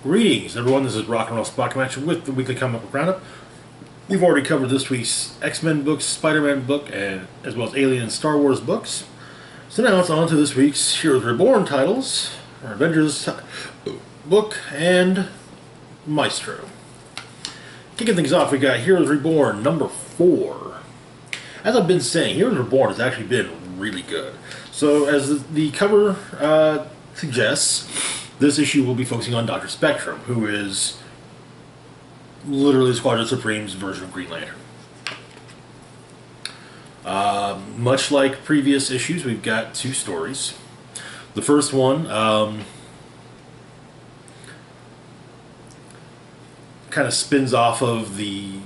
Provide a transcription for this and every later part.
Greetings, everyone. This is Rock and Roll Spot Convention with the weekly comic book roundup. We've already covered this week's X-Men books, Spider-Man book, and as well as Alien and Star Wars books. So now it's on to this week's Heroes Reborn titles, our Avengers book, and Maestro. Kicking things off, we got Heroes Reborn number 4. As I've been saying, Heroes Reborn has actually been really good. So as the cover suggests, this issue will be focusing on Dr. Spectrum, who is literally Squadron Supreme's version of Green Lantern. Much like previous issues, we've got 2 stories. The first one kind of spins off of the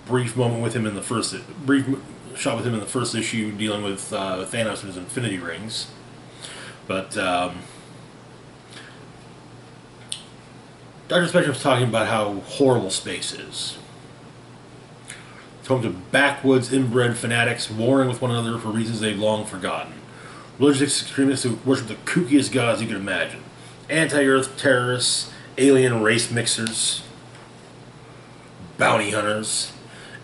brief moment with him in the first shot with him in the first issue, dealing with Thanos and his Infinity Rings. But Dr. Spectrum's talking about how horrible space is. It's home to backwoods inbred fanatics warring with one another for reasons they've long forgotten. Religious extremists who worship the kookiest gods you can imagine. Anti-Earth terrorists, alien race mixers, bounty hunters,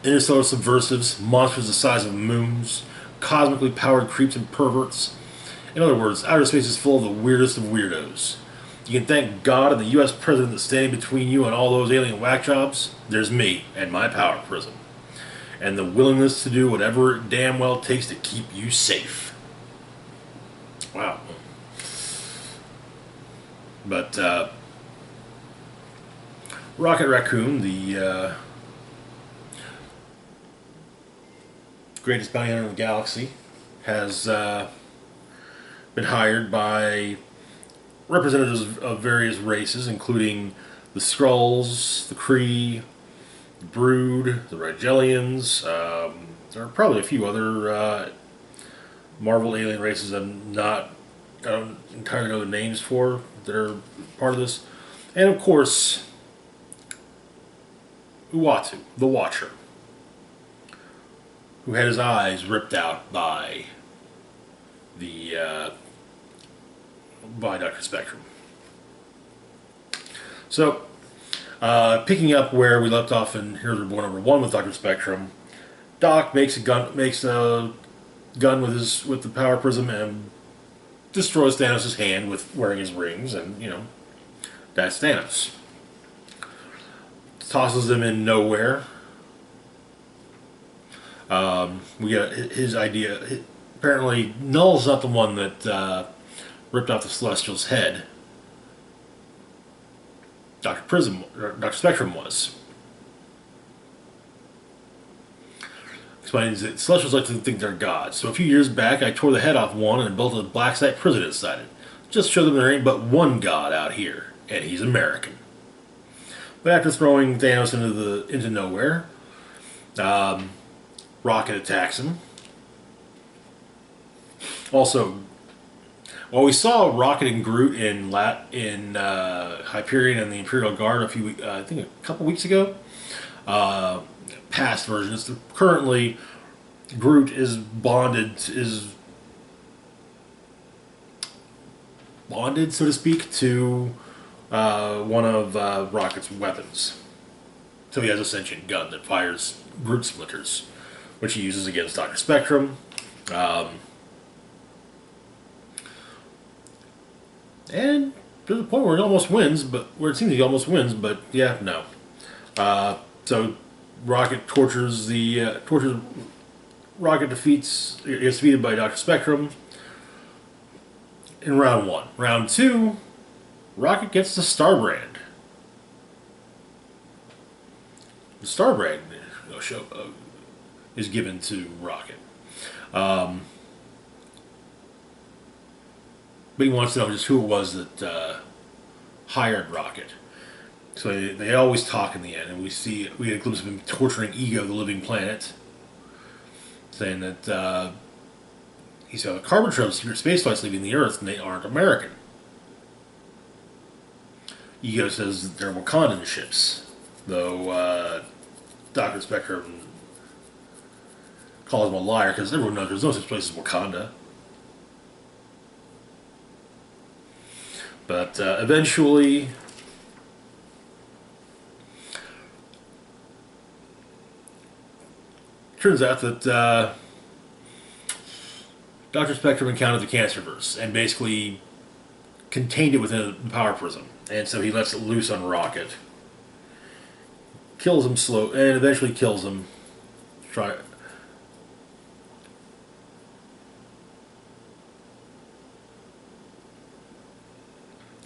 interstellar subversives, monsters the size of moons, cosmically powered creeps and perverts. In other words, outer space is full of the weirdest of weirdos. You can thank God and the U.S. President that's standing between you and all those alien whack jobs. There's me and my power prism. And the willingness to do whatever it damn well takes to keep you safe. Wow. But Rocket Raccoon, the greatest bounty hunter in the galaxy, has been hired by representatives of various races, including the Skrulls, the Kree, the Brood, the Rigelians. There are probably a few other Marvel alien races I don't entirely know the names for that are part of this. And of course, Uatu, the Watcher, who had his eyes ripped out by Dr. Spectrum. So, picking up where we left off in Heroes Reborn number 1 with Dr. Spectrum, Doc makes a gun with the power prism and destroys Thanos' hand with wearing his rings, and that's Thanos. Tosses them in nowhere. We got his idea. Apparently, Null's not the one that ripped off the Celestial's head. Dr. Spectrum was. Explains that Celestials like to think they're gods. So a few years back, I tore the head off one and built a black site prison inside it. Just to show them there ain't but one god out here, and he's American. But after throwing Thanos into nowhere, Rocket attacks him. Also, while we saw Rocket and Groot in Hyperion and the Imperial Guard I think a couple weeks ago, past versions, currently Groot is bonded, so to speak, to one of Rocket's weapons. So he has a sentient gun that fires Groot splinters, which he uses against Dr. Spectrum. And there's a point where he almost wins, where it seems he almost wins, but yeah, no. So Rocket Rocket gets defeated by Dr. Spectrum in round 1. Round 2, Rocket gets the Starbrand. The Starbrand is given to Rocket. But he wants to know just who it was that hired Rocket. So they always talk in the end, and we get a glimpse of him torturing Ego, the living planet, saying that he saw the carbon trail of secret space flights leaving the Earth, and they aren't American. Ego says that they're Wakandan ships, though Dr. Spectrum calls him a liar because everyone knows there's no such place as Wakanda. But eventually, turns out that Dr. Spectrum encountered the Cancerverse and basically contained it within a power prism. And so he lets it loose on Rocket. Kills him slow, and eventually kills him.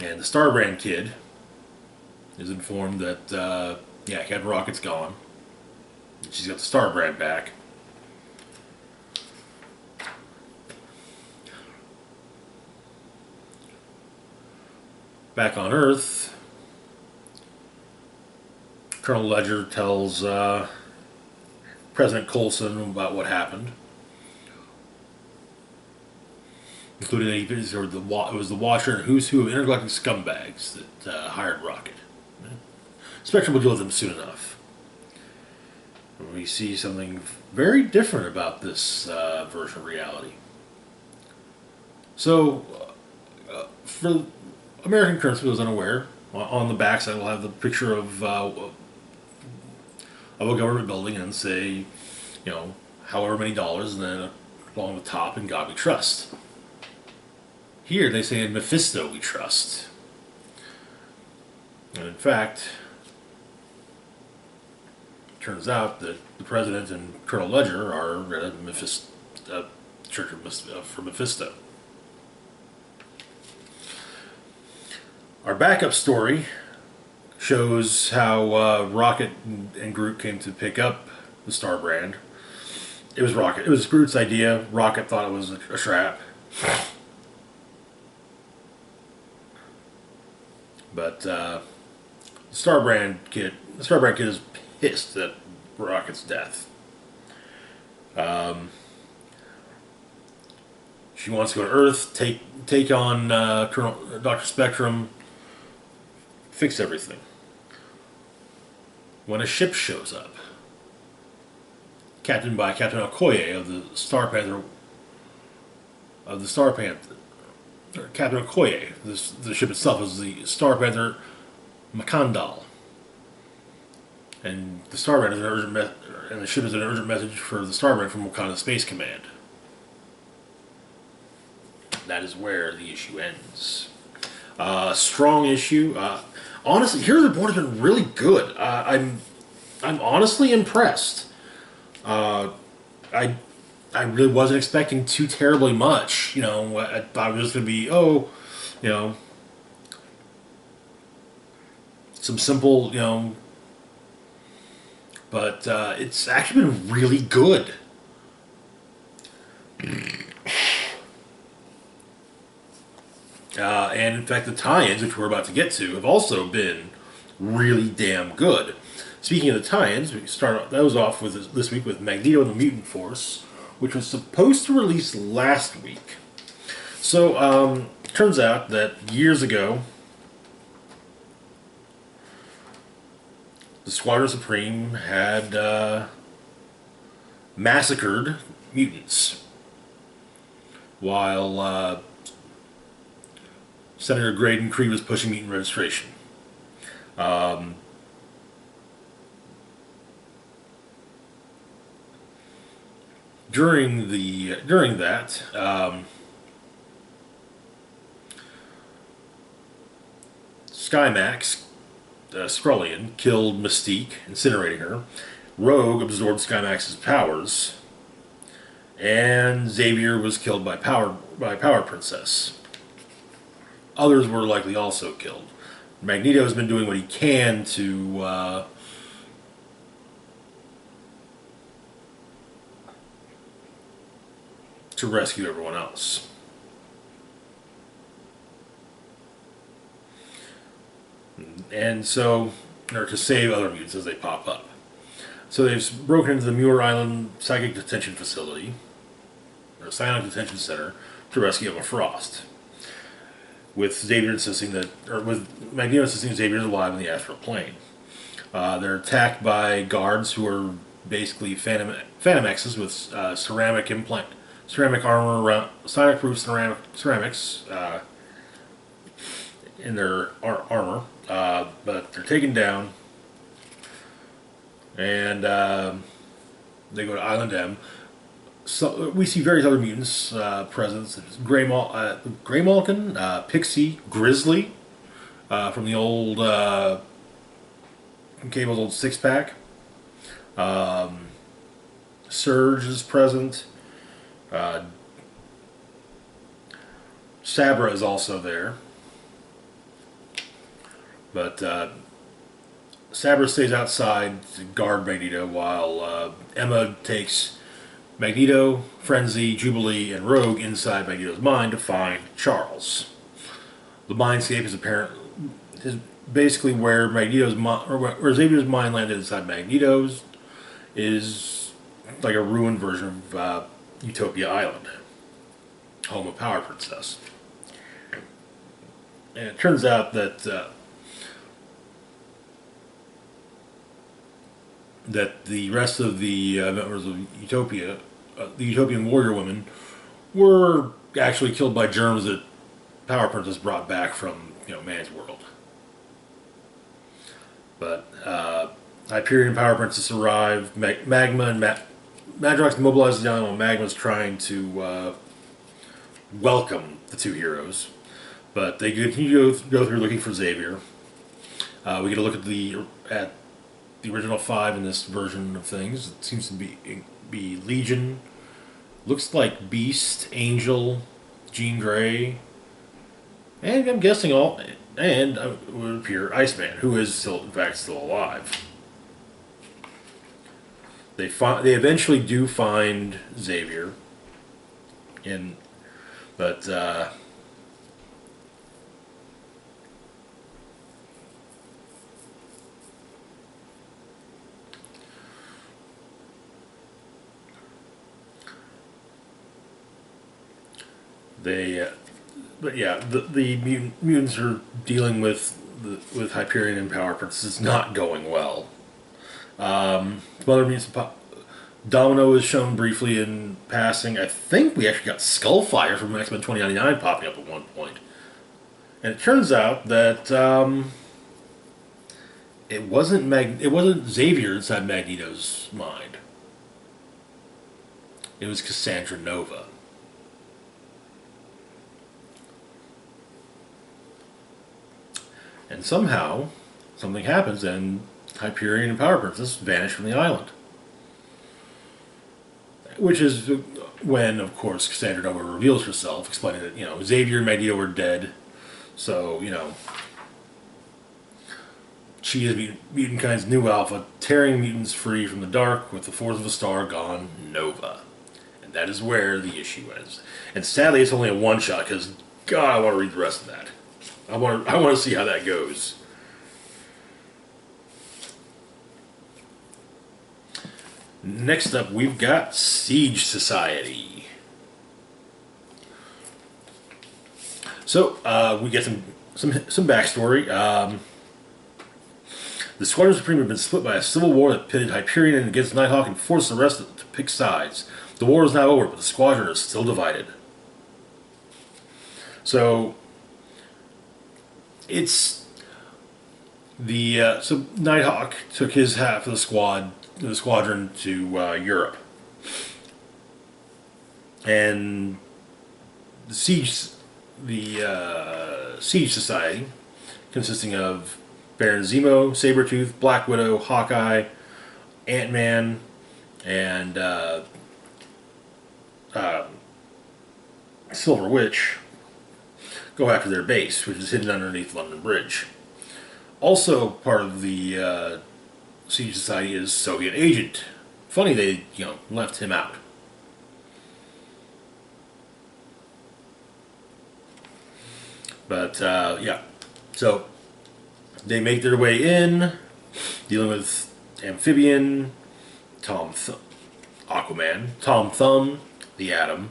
And the Starbrand kid is informed that, yeah, Captain Rocket's gone. She's got the Starbrand back. Back on Earth, Colonel Ledger tells President Coulson about what happened, including that it was the Watcher and who's who of intergalactic scumbags that hired Rocket. Spectrum will deal with them soon enough. We see something very different about this version of reality. So, for American currency, for those unaware, on the backside we'll have the picture of a government building and say, you know, however many dollars, and then along the top, "In God We Trust." Here they say, "In Mephisto We Trust." And in fact, it turns out that the President and Colonel Ledger are at a church for Mephisto. Our backup story shows how Rocket and Groot came to pick up the Starbrand. It was Rocket. It was Groot's idea. Rocket thought it was a trap. But the Starbrand kid is pissed at Rocket's death. She wants to go to Earth, take on Dr. Spectrum, fix everything. When a ship shows up, captained by Captain Okoye of the Star Panther, Captain Okoye. The ship itself is the Star Panther Makandal, and the Starbrand is an urgent the ship is an urgent message for the Starbrand from Wakanda Space Command. That is where the issue ends. Strong issue. Honestly, Heroes Reborn has been really good. I'm honestly impressed. I really wasn't expecting too terribly much. You know, I thought it was just going to be, you know, some simple, you know, but it's actually been really good. And in fact, the tie-ins, which we're about to get to, have also been really damn good. Speaking of the tie-ins, that was off with this week with Magneto and the Mutant Force, which was supposed to release last week. So, turns out that years ago, the Squadron Supreme had massacred mutants, while Senator Graydon Creed was pushing mutant registration. During that, Skymax, Skrullian, killed Mystique, incinerating her. Rogue absorbed Skymax's powers, and Xavier was killed by Power Princess. Others were likely also killed. Magneto has been doing what he can to rescue everyone else. And so, or to save other mutants as they pop up. So they've broken into the Muir Island Psychic Detention Facility, or Psionic Detention Center, to rescue Emma Frost. With Magneto insisting Xavier is alive in the astral plane. They're attacked by guards who are basically Phantom X's with ceramic armor, sonic-proof ceramics, in their armor, but they're taken down, and they go to Island M. So we see various other mutants present, such as Grey Malkin, Pixie, Grizzly from the old Cable's old six-pack. Surge is present. Sabra is also there. But Sabra stays outside to guard Magneto while Emma takes Magneto, Frenzy, Jubilee, and Rogue inside Magneto's mind to find Charles. The mindscape is basically where where Xavier's mind landed inside Magneto's is like a ruined version of Utopia Island, home of Power Princess. And it turns out that that the rest of the members of Utopia, the Utopian warrior women, were actually killed by germs that Power Princess brought back from man's world. But Hyperion and Power Princess arrive. Magma and Madrox mobilizes the island while Magma's trying to welcome the two heroes. But they continue to go through looking for Xavier. We get a look at the original 5 in this version of things. It seems to be Legion. Looks like Beast, Angel, Jean Grey, and I'm guessing would appear Iceman, who is still, in fact, still alive. They eventually do find Xavier, but the mutants are dealing with Hyperion and Power Princess. It's not going well. Some other mutants. Domino is shown briefly in passing. I think we actually got Skullfire from X-Men 2099 popping up at one point. And it turns out that it wasn't Xavier inside Magneto's mind. It was Cassandra Nova. And somehow, something happens and Hyperion and Power Princess vanish from the island. Which is when, of course, Cassandra Nova reveals herself, explaining that, Xavier and Magneto are dead. So, she is Mutant-Kind's new alpha, tearing mutants free from the dark with the force of a star gone Nova. And that is where the issue ends. And sadly, it's only a one-shot, because, God, I want to read the rest of that. I want to see how that goes. Next up, we've got Siege Society. So we get some backstory. The Squadron Supreme had been split by a civil war that pitted Hyperion against Nighthawk and forced the rest to pick sides. The war is now over, but the Squadron is still divided. So it's so Nighthawk took his half of the squadron to Europe, and the Siege Society, consisting of Baron Zemo, Sabretooth, Black Widow, Hawkeye, Ant-Man, and Silver Witch, go after their base, which is hidden underneath London Bridge. Also part of the Siege Society is Soviet Agent. Funny they, left him out. But, so they make their way in, dealing with Amphibian, Aquaman, Tom Thumb, the Atom,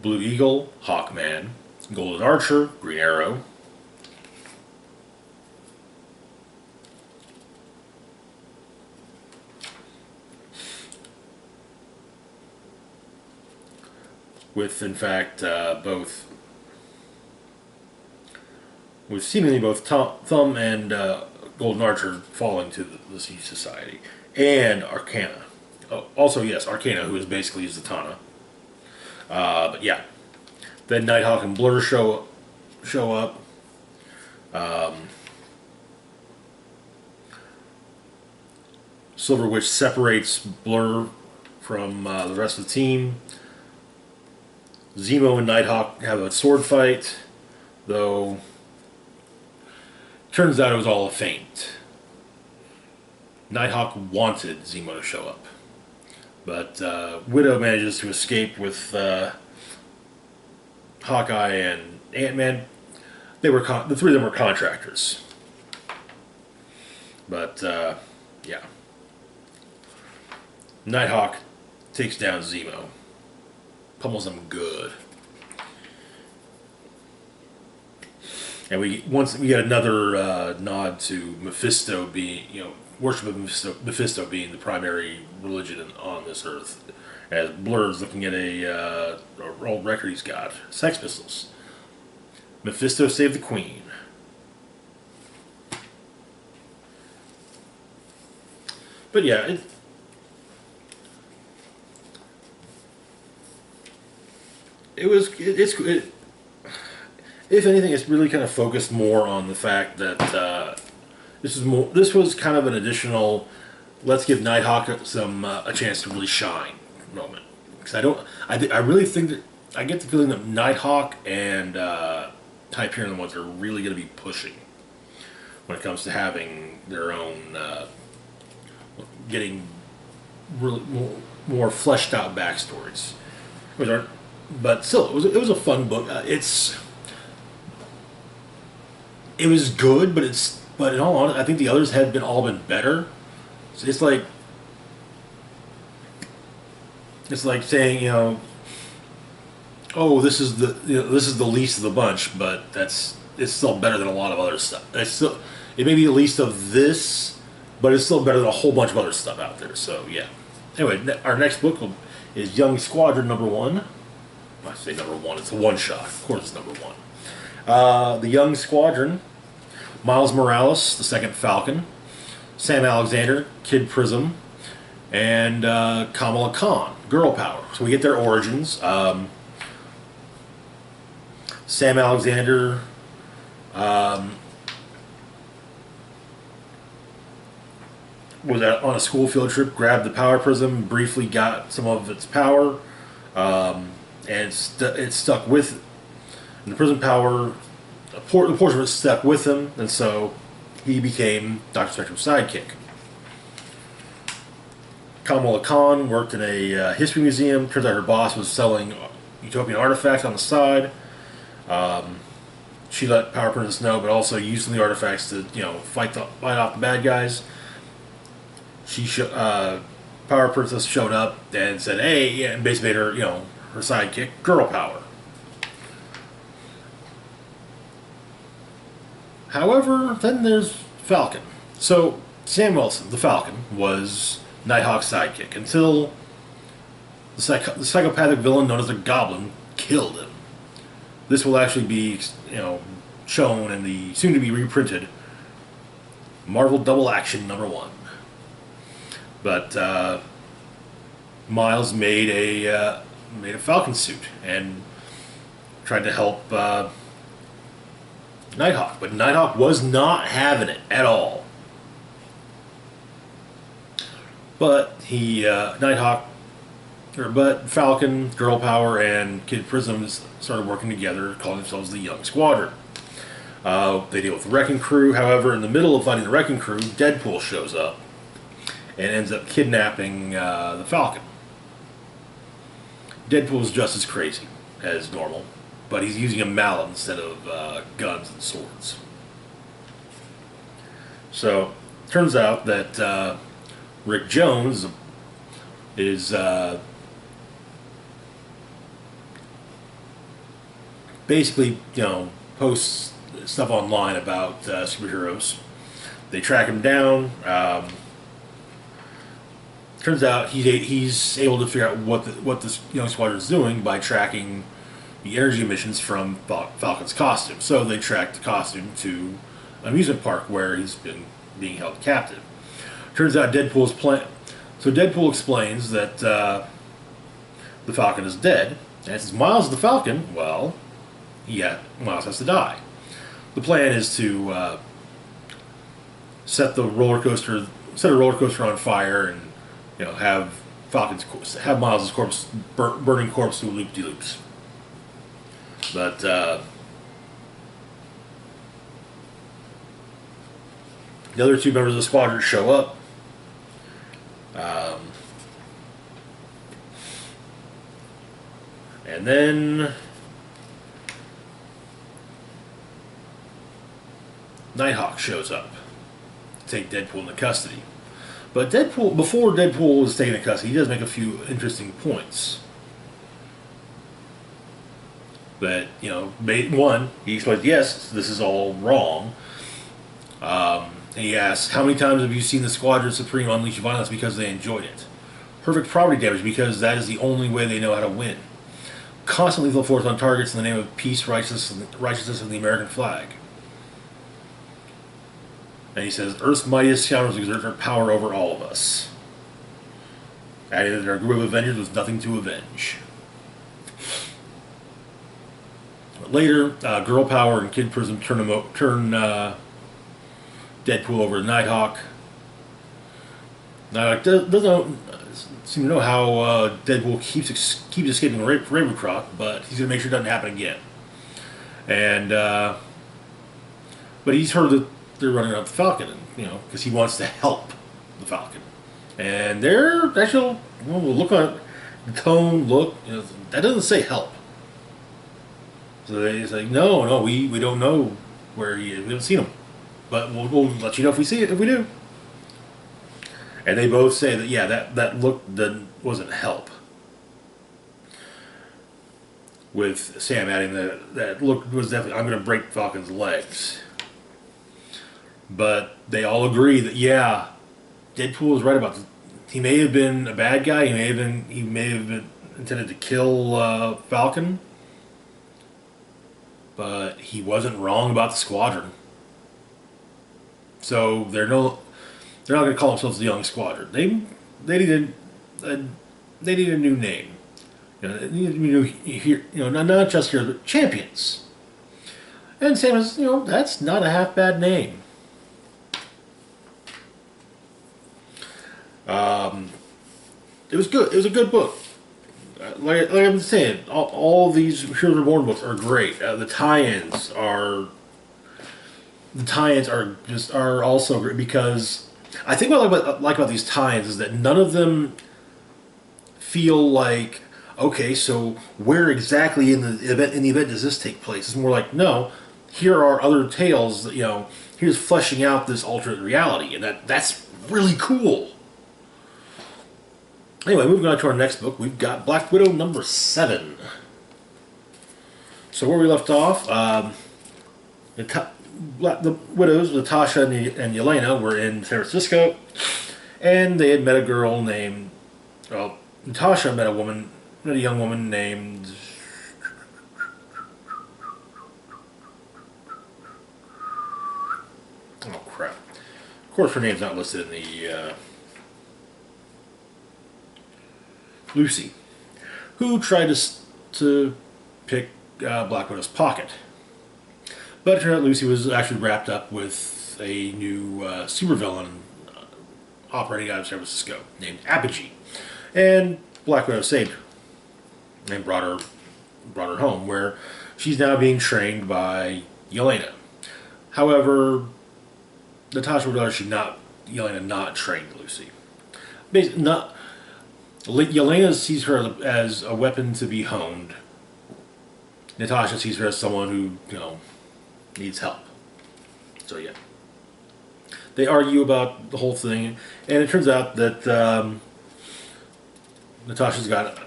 Blue Eagle, Hawkman, Golden Archer, Green Arrow, with in fact with seemingly both Thumb and Golden Archer falling to the Siege Society, and Arcana. Oh, also, yes, Arcana, who is basically Zatanna. But yeah, then Nighthawk and Blur show up. Silver Witch separates Blur from the rest of the team. Zemo and Nighthawk have a sword fight, though turns out it was all a feint. Nighthawk wanted Zemo to show up, but Widow manages to escape with Hawkeye and Ant-Man. The three of them were contractors, but yeah. Nighthawk takes down Zemo, pummels him good, and we get another nod to Mephisto being, worship of Mephisto being the primary religion on this earth, as Blur's looking at a old record he's got, Sex Pistols. Mephisto saved the Queen. But yeah, if anything, it's really kind of focused more on the fact that this was kind of an additional, let's give Nighthawk a chance to really shine moment, because I really think that I get the feeling that Nighthawk and Hyperion are the ones that are really going to be pushing when it comes to having their own getting really more fleshed out backstories. But still, it was a fun book. It was good, but in all honesty, I think the others had all been better. So it's like saying, oh, this is the least of the bunch, but it's still better than a lot of other stuff. It may be the least of this, but it's still better than a whole bunch of other stuff out there. So yeah. Anyway, our next book is Young Squadron #1. I say #1. It's a one-shot. Of course, it's #1. The Young Squadron: Miles Morales, the second Falcon; Sam Alexander, Kid Prism; and Kamala Khan, Girl Power. So we get their origins. Sam Alexander was on a school field trip, grabbed the Power Prism, briefly got some of its power, and it stuck with. And the Prism power, the portion of it stuck with him, and so he became Dr. Spectrum's sidekick. Kamala Khan worked in a history museum. Turns out her boss was selling utopian artifacts on the side. She let Power Princess know, but also used some of the artifacts to fight off the bad guys. Power Princess showed up and said, "Hey," yeah, and basically made her her sidekick, Girl Power. However, then there's Falcon. So Sam Wilson, the Falcon, was Nighthawk's sidekick until the psychopathic villain known as the Goblin killed him. This will actually be shown in the soon-to-be reprinted Marvel Double Action #1. But Miles made a Falcon suit and tried to help Nighthawk, but Nighthawk was not having it at all. But but Falcon, Girl Power, and Kid Prism started working together, calling themselves the Young Squadron. They deal with the Wrecking Crew. However, in the middle of fighting the Wrecking Crew, Deadpool shows up and ends up kidnapping the Falcon. Deadpool's just as crazy as normal, but he's using a mallet instead of guns and swords. So, turns out that Rick Jones is basically, posts stuff online about superheroes. They track him down, Turns out he's able to figure out what this young squadron is doing by tracking the energy emissions from Falcon's costume. So they track the costume to an amusement park where he's been being held captive. Turns out Deadpool's plan. So Deadpool explains that the Falcon is dead, and since Miles is the Falcon, well, Miles has to die. The plan is to set a roller coaster on fire, and have Miles' corpse burning corpse through loop-de-loops. But the other two members of the squadron show up. And then Nighthawk shows up to take Deadpool into custody. But before Deadpool is taken into custody, he does make a few interesting points. That, one, he explains, yes, this is all wrong. And he asks, how many times have you seen the Squadron Supreme unleash violence because they enjoyed it? Perfect property damage because that is the only way they know how to win. Constant lethal force on targets in the name of peace, righteousness, and the American flag. And he says, Earth's mightiest scoundrels exert their power over all of us. Adding that our group of Avengers was nothing to avenge. Later, Girl Power and Kid Prism turn Deadpool over to Nighthawk. Nighthawk doesn't seem to know how Deadpool keeps escaping Ravencroft, but he's going to make sure it doesn't happen again. And but he's heard that they're running out the Falcon, because he wants to help the Falcon. And they're actually, we'll look on the tone, that doesn't say help. So they say, no, we don't know where he is. We haven't seen him, but we'll let you know if we see it. If we do, and they both say that that look wasn't help. With Sam adding that look was definitely, I'm going to break Falcon's legs. But they all agree that Deadpool is right about this. He may have been a bad guy. He may have been intended to kill Falcon, but he wasn't wrong about the Squadron. So they're not going to call themselves the Young Squadron. They need a new name. They need not just heroes, but champions. And Sam is, that's not a half bad name. It was good. It was a good book. Like I'm saying, all these Heroes Reborn books are great. The tie-ins are also great because I think what I like about these tie-ins is that none of them feel like, okay, so where exactly in the event does this take place? It's more like, no, here are other tales that here's fleshing out this alternate reality, and that's really cool. Anyway, moving on to our next book, we've got Black Widow number 7. So where we left off, the widows, Natasha and Yelena, were in San Francisco, and they had met a girl named, Natasha met a young woman named, oh crap, of course her name's not listed in the, Lucy, who tried to pick Black Widow's pocket. But it turned out Lucy was actually wrapped up with a new supervillain operating out of San Francisco named Apogee. And Black Widow saved her and brought her home, where she's now being trained by Yelena. However, Natasha would rather Yelena not trained Lucy. Basically, Yelena sees her as a weapon to be honed. Natasha sees her as someone who, needs help. So yeah. They argue about the whole thing, and it turns out that Natasha's got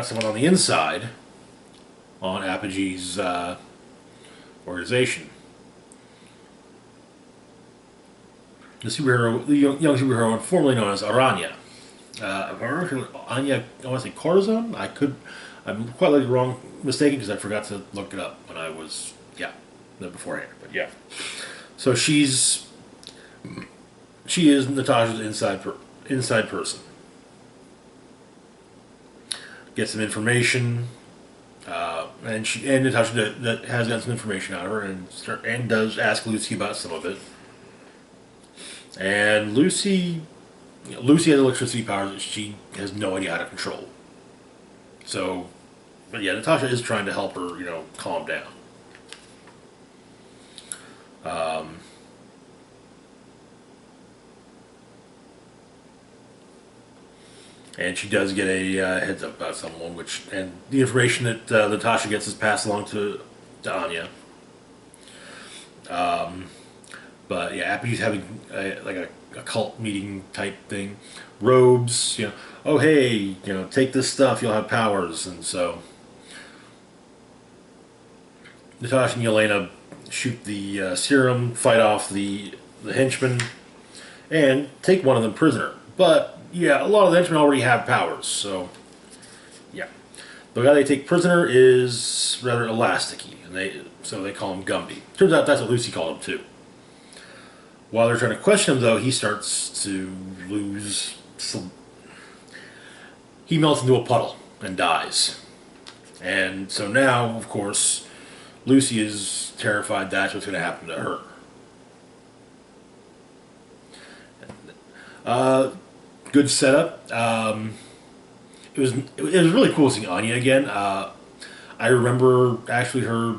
someone on the inside on Apogee's organization. The young superhero formerly known as Aranya, If I remember, Anya, I want to say cortisone. I'm quite likely wrong, mistaken because I forgot to look it up when I was, yeah, beforehand. But yeah, so she is Natasha's inside person. Get some information, and Natasha that has got some information out of her, and does ask Lucy about some of it. And Lucy has electricity powers that she has no idea how to control. So, but yeah, Natasha is trying to help her, calm down. Um, and she does get a heads up about someone, and the information that Natasha gets is passed along to Anya. But yeah, Appy's having a cult meeting type thing. Robes, oh hey, take this stuff, you'll have powers, and so Natasha and Yelena shoot the serum, fight off the henchmen, and take one of them prisoner. But yeah, a lot of the henchmen already have powers, so yeah. The guy they take prisoner is rather elasticy, and they call him Gumby. Turns out that's what Lucy called him too. While they're trying to question him, though, he starts to lose some. He melts into a puddle and dies. And so now, of course, Lucy is terrified that's what's going to happen to her. Good setup. It was really cool seeing Anya again. I remember actually her.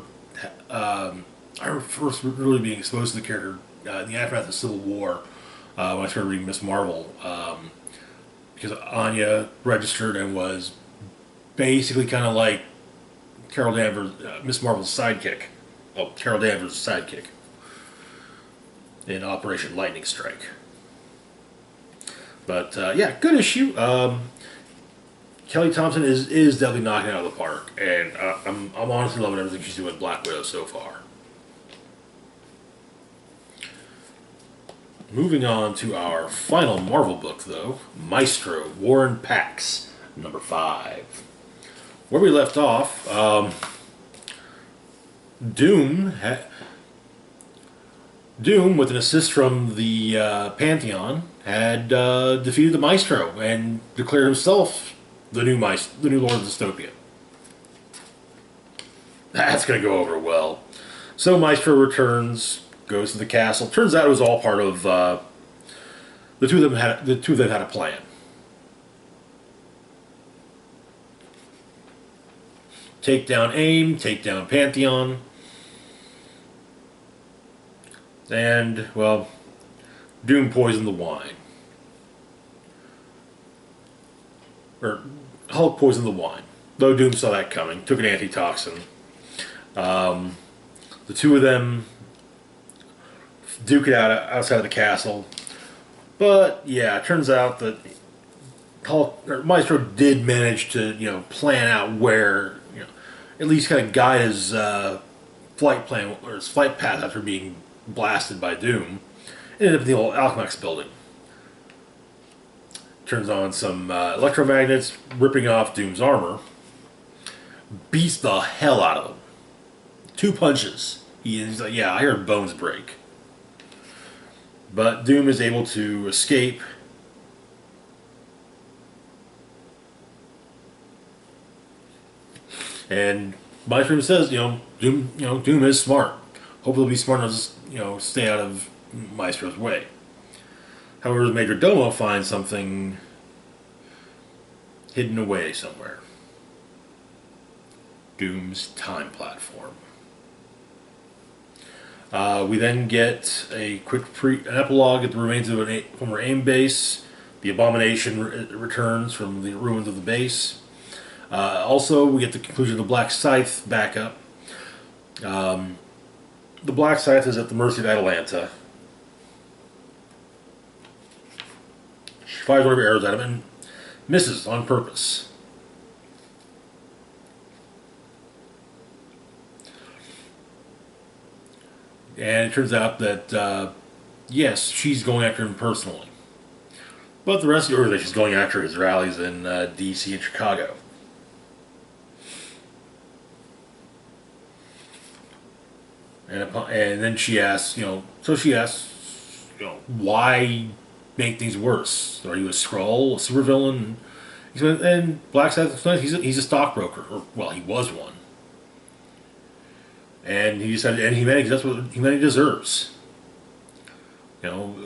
I first really being exposed to the character in the aftermath of Civil War when I started reading Miss Marvel, because Anya registered and was basically kind of like Carol Danvers, Miss Marvel's sidekick. Well, Carol Danvers' sidekick in Operation Lightning Strike. But yeah, good issue. Kelly Thompson is definitely knocking it out of the park, and I'm honestly loving everything she's doing with Black Widow so far. Moving on to our final Marvel book, though, Maestro Warren Pax, number 5. Where we left off, Doom, with an assist from the Pantheon, had defeated the Maestro and declared himself the new Lord of Dystopia. That's going to go over well. So Maestro returns, goes to the castle. Turns out it was all part of the two of them had a plan. Take down AIM, take down Pantheon, and well, Doom poisoned the wine. Or Hulk poisoned the wine. Though Doom saw that coming, took an antitoxin. The two of them duke it out outside of the castle. But yeah, it turns out that Maestro did manage to plan out where at least kind of guide his flight plan or his flight path after being blasted by Doom. It ended up in the old Alchemax building. Turns on some electromagnets, ripping off Doom's armor. Beats the hell out of him. 2 punches. He's like, yeah, I heard bones break. But Doom is able to escape. And Maestro says, Doom is smart. Hopefully he'll be smart enough to, stay out of Maestro's way. However, the Major Domo finds something hidden away somewhere. Doom's time platform. We then get a quick an epilogue at the remains of a former AIM base. The Abomination returns from the ruins of the base. Also, we get the conclusion of the Black Scythe backup. The Black Scythe is at the mercy of Atalanta. She fires one of her arrows at him and misses on purpose. And it turns out that, yes, she's going after him personally. But the rest of the organization is going after his rallies in D.C. and Chicago. And then she asks, why make things worse? Are you a Skrull, a supervillain? And Blacksad explains he's a stockbroker, or well, he was one. And he decided to end humanity because that's what humanity deserves.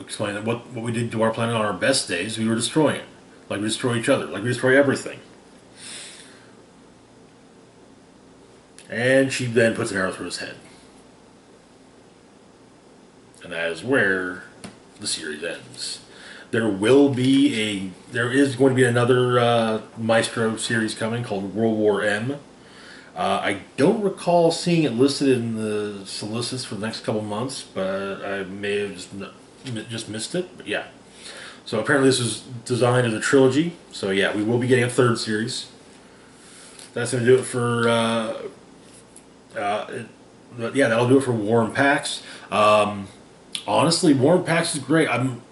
Explain that what we did to our planet on our best days, we were destroying it. Like we destroy each other, like we destroy everything. And she then puts an arrow through his head. And that is where the series ends. There is going to be another Maestro series coming called World War M. I don't recall seeing it listed in the solicits for the next couple months, but I may have just missed it. But yeah. So apparently this is designed as a trilogy. So yeah, we will be getting a third series. That's going to do it for... yeah, that'll do it for War and Pax. Honestly, War and Pax is great. I'm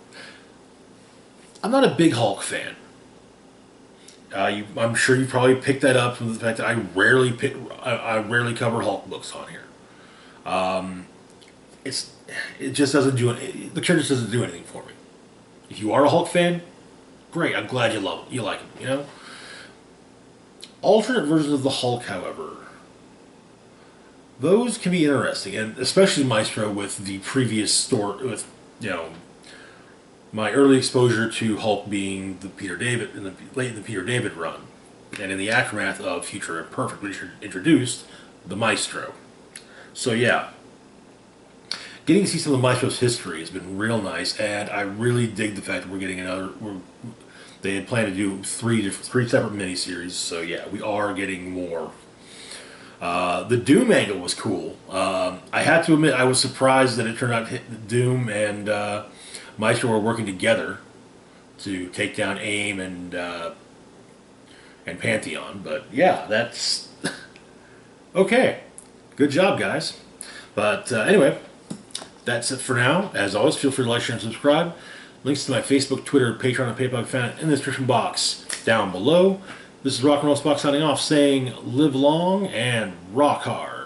not a big Hulk fan. I'm sure you probably picked that up from the fact that I rarely cover Hulk books on here. It just doesn't do it. The character doesn't do anything for me. If you are a Hulk fan, great. I'm glad you love him. You like him. Alternate versions of the Hulk, however, those can be interesting, and especially Maestro with the previous story with my early exposure to Hulk being the Peter David in the Peter David run, and in the aftermath of Future Imperfect, which introduced the Maestro. So yeah, getting to see some of the Maestro's history has been real nice, and I really dig the fact that we're getting another. They had planned to do three separate miniseries, so yeah, we are getting more. The Doom angle was cool. I have to admit, I was surprised that it turned out Doom and Maestro were working together to take down AIM and Pantheon. But yeah, that's okay. Good job, guys. But anyway, that's it for now. As always, feel free to like, share, and subscribe. Links to my Facebook, Twitter, Patreon, and PayPal found in the description box down below. This is Rock and Roll Spock signing off, saying live long and rock hard.